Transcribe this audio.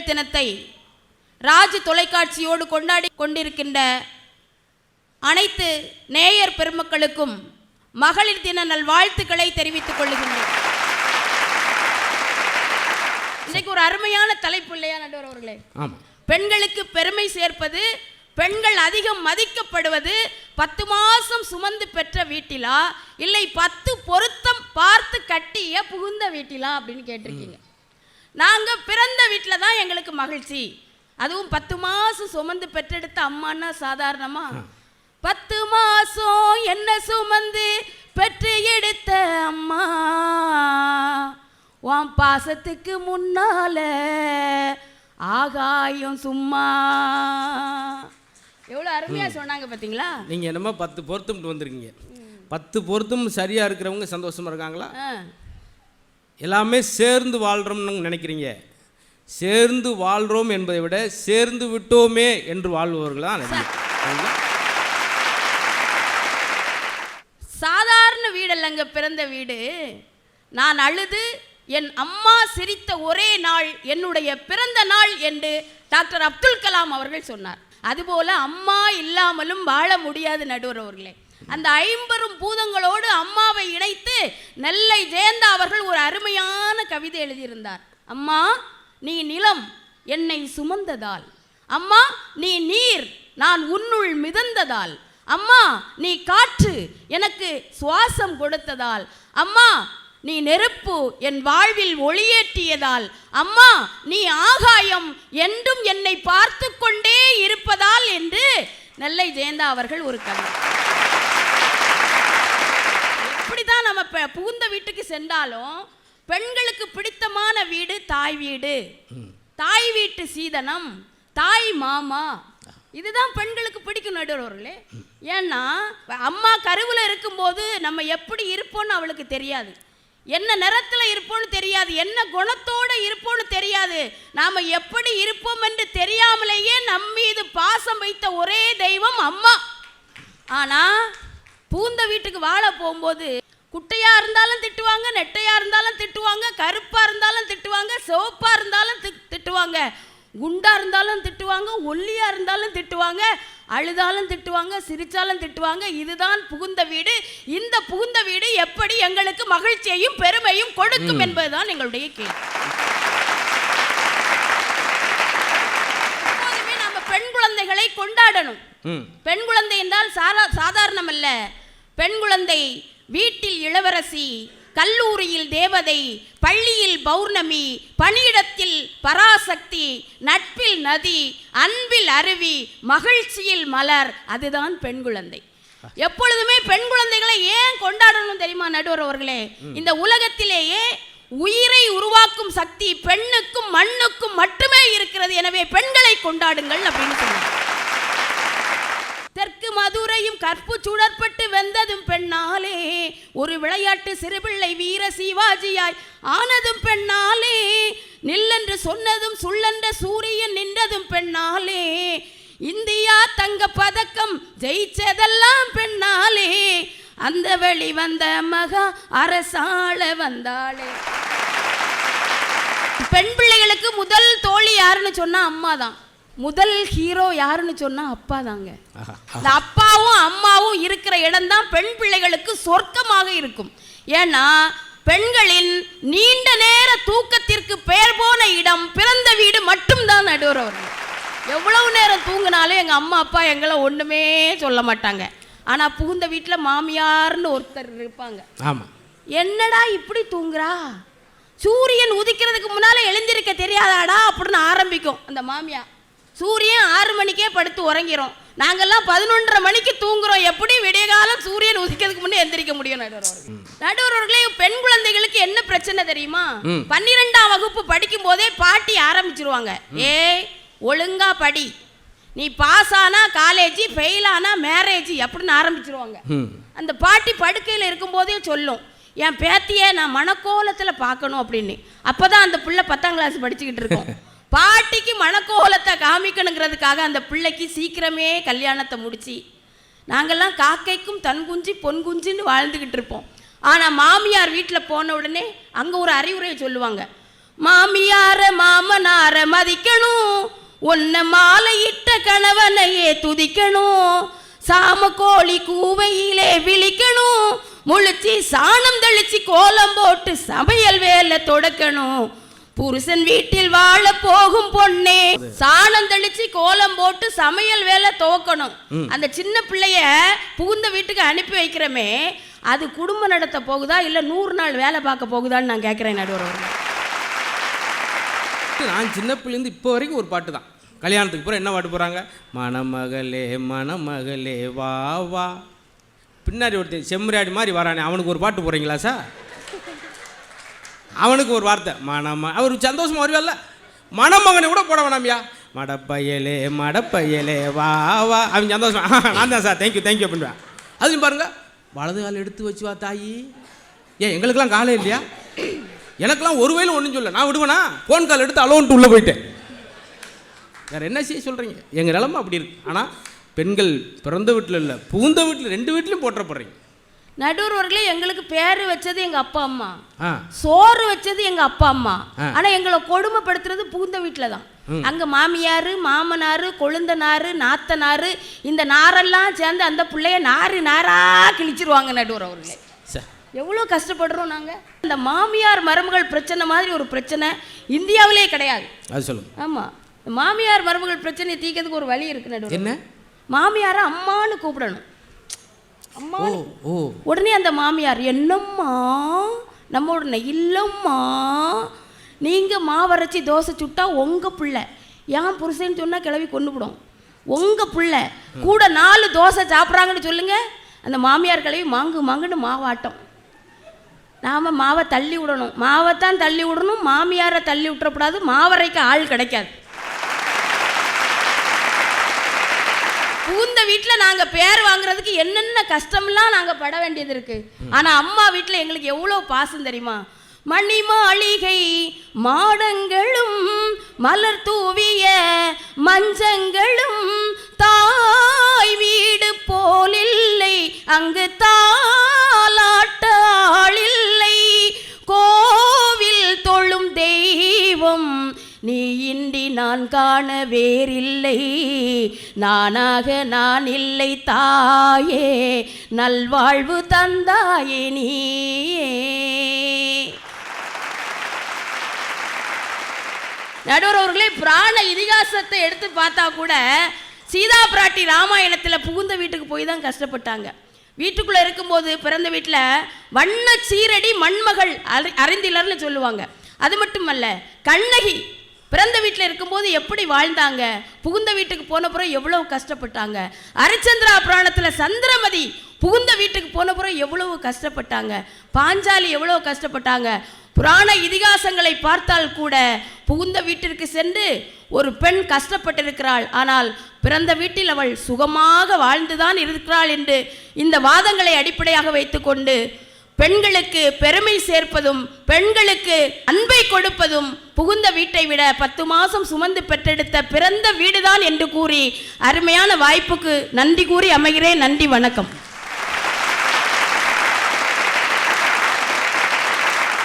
பெண்கள் தினத்தை ராஜ் தொலைக்காட்சியோடு கொண்டாடி கொண்டிருக்கின்ற அனைத்து நேயர் பெருமக்களுக்கும் மகளிர் தின நல்வாழ்த்துக்களை தெரிவித்துக் கொள்கின்றேன். இன்னைக்கு ஒரு அருமையான தலைப்பு இல்லையா நடுவர் அவர்களே? பெண்களுக்கு பெருமை சேர்ப்பது, பெண்கள் அதிகம் மதிக்கப்படுவது 10 மாசம் சுமந்து பெற்ற வீட்டிலா இல்லை 10 பொருத்தம் பார்த்து கட்டிய புகுந்த வீட்டிலா அப்படின்னு கேட்டிருக்கீங்க. நாங்கள் பிறந்த வீட்டில் தான் எங்களுக்கு மகிழ்ச்சி. அதுவும் 10 மாசம் சுமந்து பெற்றெடுத்த அம்மானா சாதாரணமா? 10 மாசம் என்ன சுமந்து பெற்று எடுத்த அம்மா உன் பாசத்துக்கு முன்னால ஆகாயம் சும்மா. எவ்வளோ அருமையாக சொன்னாங்க பார்த்தீங்களா? நீங்கள் என்னமோ 10 பொருத்தம் வந்திருக்கீங்க. 10 பொருத்தம் சரியாக இருக்கிறவங்க சந்தோஷமாக இருக்காங்களா? எல்லாமே சேர்ந்து வாழ்கிறோம்னு நினைக்கிறீங்க. சேர்ந்து வாழ்கிறோம் என்பதை விட சேர்ந்து விட்டோமே என்று வாழ்பவர்கள் தான் சாதாரண வீடல்லங்க பிறந்த வீடு. நான் அழுது என் அம்மா சிரித்த ஒரே நாள் என்னுடைய பிறந்த நாள் என்று டாக்டர் அப்துல் கலாம் அவர்கள் சொன்னார். அதுபோல அம்மா இல்லாமலும் வாழ முடியாது நடுவர் அவர்களே. அந்த 50 பூதங்களோடு அம்மாவை இணைத்து நெல்லை ஜெயந்தா அவர்கள் ஒரு அருமையான கவிதை எழுதியிருந்தார். அம்மா நீ நிலம் என்னை சுமந்ததால், அம்மா நீ நீர் நான் உன்னுள் மிதந்ததால், அம்மா நீ காற்று எனக்கு சுவாசம் கொடுத்ததால், அம்மா நீ நெருப்பு என் வாழ்வில் ஒளியேற்றியதால், அம்மா நீ ஆகாயம் என்றும் என்னை பார்த்து கொண்டே இருப்பதால் என்று நெல்லை ஜெயந்தா அவர்கள் ஒரு கவி. எப்படிதான் நம்ம புகுந்த வீட்டுக்கு சென்றாலும் பெண்களுக்கு பிடித்தமான வீடு தாய் வீடு, தாய் வீட்டு சீதனம், தாய் மாமா, இதுதான் பெண்களுக்கு பிடிக்கும் நடுவர்களே. ஏன்னா அம்மா கருவில் இருக்கும்போது நம்ம எப்படி இருப்போம்னு அவளுக்கு தெரியாது, என்ன நிறத்தில் இருப்போம்னு தெரியாது, என்ன குணத்தோடு இருப்போம்னு தெரியாது. நாம் எப்படி இருப்போம் என்று தெரியாமலேயே நம்மீது பாசம் வைத்த ஒரே தெய்வம் அம்மா. ஆனால் பூந்த வீட்டுக்கு வாழ போகும்போது குட்டையாக இருந்தாலும் திட்டுவாங்க, நெட்டையாக இருந்தாலும் திட்டுவாங்க, கருப்பாக இருந்தாலும் திட்டுவாங்க, சிவப்பாக இருந்தாலும் திட்டுவாங்க, குண்டாக இருந்தாலும் திட்டுவாங்க, ஒல்லியாக இருந்தாலும் திட்டுவாங்க, அழுதாலும் திட்டுவாங்க, சிரித்தாலும் திட்டுவாங்க. இதுதான் புகுந்த வீடு. இந்த புகுந்த வீடு எப்படி எங்களுக்கு மகிழ்ச்சியையும் பெருமையும் கொடுக்கும் என்பதுதான் எங்களுடைய கேள்வி. எப்போதுமே நம்ம பெண் குழந்தைகளை கொண்டாடணும். பெண் குழந்தை என்றால் சாதாரணம் அல்ல. பெண் குழந்தை வீட்டில் இளவரசி, கல்லூரியில் தேவதை, பள்ளியில் பௌர்ணமி, பணியிடத்தில் பராசக்தி, நட்பில் நதி, அன்பில் அருவி, மகிழ்ச்சியில் மலர். அதுதான் பெண் குழந்தை. எப்பொழுதுமே பெண் குழந்தைகளை ஏன் கொண்டாடணும் தெரியுமா நடுவர் அவர்களே? இந்த உலகத்திலேயே உயிரை உருவாக்கும் சக்தி பெண்ணுக்கும் மண்ணுக்கும் மட்டுமே இருக்கிறது. எனவே பெண்களை கொண்டாடுங்கள் அப்படின்னு சொன்னாங்க. தெற்கு மதுரையும் கற்பு சுடற்பட்டு வெந்ததும் பெண்ணாலே, ஒரு விளையாட்டு சிறுபிள்ளை வீர சிவாஜியாய் ஆனதும் பெண்ணாலே, நில்லென்று சொன்னதும் சுள்ளென்ற சூரியன் நின்றதும் பெண்ணாலே, இந்தியா தங்க பதக்கம் ஜெயிச்சதெல்லாம் பெண்ணாலே, அந்த வெளி வந்த மகா அரசாள வந்தாளே. பெண் பிள்ளைகளுக்கு முதல் தோழி யாருன்னு சொன்னா அம்மா தான். முதல் ஹீரோ யாருன்னு சொன்னா அப்பா தாங்க. இந்த அப்பாவும் அம்மாவும் இருக்கிற இடம் தான் பெண் பிள்ளைகளுக்கு சொர்க்கமாக இருக்கும். ஏன்னா பெண்களின் நீண்ட நேர தூக்கத்திற்கு பெயர் போன இடம் பிறந்த வீடு மட்டும்தான் நடுவர் அவர்கள். எவ்வளவு நேரம் தூங்கினாலும் எங்கள் அம்மா அப்பா எங்களை ஒன்றுமே சொல்ல மாட்டாங்க. ஆனால் புகுந்த வீட்டில் மாமியார்னு ஒருத்தர் இருப்பாங்க. ஆமாம், என்னடா இப்படி தூங்குறா, சூரியன் உதிக்கிறதுக்கு முன்னால் எழுந்திருக்க தெரியாதாடா அப்படின்னு ஆரம்பிக்கும் அந்த மாமியார். சூரியன் 6 மணிக்கே படுத்து உறங்கிறோம், நாங்கள்லாம் 11:30 மணிக்கு தூங்குறோம். எப்படி விடிய காலம் சூரியன் உதிக்கிறதுக்கு முன்னே எந்திரிக்க முடியும் நடுவர்களே? பெண் குழந்தைகளுக்கு என்ன பிரச்சனை தெரியுமா? 12ஆம் வகுப்பு படிக்கும் போதே பாட்டி ஆரம்பிச்சிருவாங்க. ஏய் ஒழுங்கா படி, நீ பாஸ் ஆனா காலேஜ், ஃபெயில் ஆனா மேரேஜ் அப்படின்னு ஆரம்பிச்சிருவாங்க. அந்த பாட்டி படுக்கையில் இருக்கும் போதே சொல்லும், என் பேத்தியை நான் மணக்கோலத்தில் பார்க்கணும் அப்படின்னு. அப்போதான் அந்த பிள்ளை 10ஆம் கிளாஸ் படிச்சுக்கிட்டு இருக்கோம். பாட்டிக்கு மணக்கோலத்தை காமிக்கணுங்கிறதுக்காக அந்த பிள்ளைக்கு சீக்கிரமே கல்யாணத்தை முடிச்சு நாங்கள்லாம் காக்கைக்கும் தன் குஞ்சு பொன் குஞ்சுன்னு வாழ்ந்துக்கிட்டு இருப்போம். ஆனால் மாமியார் வீட்டில் போன உடனே அங்கே ஒரு அறிவுரையை சொல்லுவாங்க, மாமியார மாமனார மதிக்கணும், உன்னை மாலையிட்ட கணவனையே துதிக்கணும், சாம கோழி கூவையிலே விழிக்கணும், முழிச்சி சாணம் தெளிச்சு கோலம் போட்டு சமையல் வேலை தொடக்கணும், புருஷன் வீட்டில் வாழ போகும் பொண்ணே சாணம் தெளிச்சு கோலம் போட்டு சமையல் வேலை துவக்கணும். அந்த சின்ன பிள்ளைய புகுந்த வீட்டுக்கு அனுப்பி வைக்கிறமே, அது குடும்பம் நடத்த போகுதா இல்ல 100 நாள் வேலை பார்க்க போகுதான்னு நான் கேட்கிறேன் நடுவர். நான் சின்ன பிள்ளைந்து இப்போ வரைக்கும் ஒரு பாட்டு தான். கல்யாணத்துக்கு போகிற என்ன பாட்டு போகிறாங்க? மணமகளே மணமகளே வா வா. பின்னாடி ஒருத்தன் செம்மறியாடி மாதிரி வரானே, அவனுக்கு ஒரு பாட்டு போகிறீங்களா சார்? அவனுக்கு ஒரு வார்த்தை அவருக்கு சந்தோஷமா வருவாள்ல. மணமகனை கூட போட வேணாமியா, மடப்பையலே மடப்பையலே வா வா. அவன் சந்தோஷமா நான் தான் சார் தேங்க்யூ தேங்க்யூ பண்ணுவேன். அதுவும் பாருங்க, வலது கால் எடுத்து வச்சு வா தாயி. ஏன் எங்களுக்கெல்லாம் காலே இல்லையா? எனக்கெல்லாம் ஒரு வயலும் ஒன்றும் சொல்ல, நான் விடுவேனா? ஃபோன் கால் எடுத்து அலோன்ட்டு உள்ளே போயிட்டேன். வேறு என்ன செய்ய சொல்கிறீங்க? எங்கள் நிலமை அப்படி இருக்கு. ஆனால் பெண்கள் பிறந்த வீட்டில் இல்லை, புகுந்த வீட்டில் 2 வீட்லையும் போற்றப்படுறீங்க. நடுவர்களே, எங்களுக்கு பேரு வச்சது எங்க அப்பா அம்மா, சோறு வச்சது எங்க அப்பா அம்மா. ஆனா எங்களை கொடுமைப்படுத்துறது புகுந்த வீட்டில தான். அங்க மாமியாரு மாமனாரு கொழுந்தனாரு நாத்தனாரு இந்த நாரெல்லாம் சேர்ந்து அந்த பிள்ளைய நாறு நாரா கிழிச்சிருவாங்க. நடுவர் அவர்களே, எவ்வளோ கஷ்டப்படுறோம் நாங்க. இந்த மாமியார் மருமகள் பிரச்சனை மாதிரி ஒரு பிரச்சனை இந்தியாவிலே கிடையாது. அது சொல்லுங்க. ஆமா, மாமியார் மருமகள் பிரச்சனையை தீர்க்கிறதுக்கு ஒரு வழி இருக்கு நடுவர். என்ன? மாமியாரை அம்மான்னு கூப்பிடணும். அம்மா உடனே அந்த மாமியார் என்னம்மா நம்ம உடனே இல்லம்மா, நீங்க மாவரைச்சி தோசை சுட்டா உங்க பிள்ளை, ஏன் புருஷன்னு சொன்னா கிளவி கொண்டுவிடும், உங்க பிள்ளை கூட 4 தோசை சாப்பிட்றாங்கன்னு சொல்லுங்க, அந்த மாமியார் கிளவி மாங்கு மாங்குன்னு மாவாட்டம். நாம மாவை தள்ளி விடணும், மாவைத்தான் தள்ளி விடணும், மாமியாரை தள்ளி விட்டுறக்கூடாது, மாவரைக்கு ஆள் கிடைக்காது. புகுந்த வீட்டில் நாங்கள் பேர் வாங்குறதுக்கு என்னென்ன கஷ்டம்லாம் நாங்கள் பட வேண்டியது இருக்கு. ஆனால் அம்மா வீட்டில் எங்களுக்கு எவ்வளோ பாசம் தெரியுமா? மணி மாளிகை மாடங்களும் மலர் தூவிய மஞ்சங்களும் தாய் வீடு போலில்லை, அங்கு தாலாட்ட ஆளில்லை, கோவில் தொழும் தெய்வம் நீ இன்றி நான் காண வேறில்லை, நானாக நான் இல்லை தாயே, நல்வாழ்வு தந்தாயே நீயே. நடுவர் அவர்களே, புராண இதிகாசத்தை எடுத்து பார்த்தா கூட சீதா பிராட்டி ராமாயணத்தில் புகுந்த வீட்டுக்கு போய் தான் கஷ்டப்பட்டாங்க. வீட்டுக்குள்ளே இருக்கும்போது பிறந்த வீட்டில் வண்ண சீரடி மண்மகள் அறிந்திலர்னு சொல்லுவாங்க. அது மட்டுமல்ல, கண்ணகி பிறந்த வீட்டில் இருக்கும்போது எப்படி வாழ்ந்தாங்க, புகுந்த வீட்டுக்கு போன பிறகு எவ்வளவு கஷ்டப்பட்டாங்க. ஹரிச்சந்திரா புராணத்தில் சந்திரமதி புகுந்த வீட்டுக்கு போன பிறகு எவ்வளவு கஷ்டப்பட்டாங்க. பாஞ்சாலி எவ்வளவு கஷ்டப்பட்டாங்க. புராண இதிகாசங்களை பார்த்தால் கூட புகுந்த வீட்டிற்கு சென்று ஒரு பெண் கஷ்டப்பட்டிருக்கிறாள், ஆனால் பிறந்த வீட்டில் அவள் சுகமாக வாழ்ந்துதான் இருக்கிறாள் என்று இந்த வாதங்களை அடிப்படையாக வைத்துக்கொண்டு பெண்களுக்கு பெருமை சேர்ப்பதும் பெண்களுக்கு அன்பை கொடுப்பதும் புகுந்த வீட்டை விட 10 மாதம் சுமந்து பெற்றெடுத்த பிறந்த வீடுதான் என்று கூறி அருமையான வாய்ப்புக்கு நன்றி கூறி அமைகிறேன். நன்றி, வணக்கம்.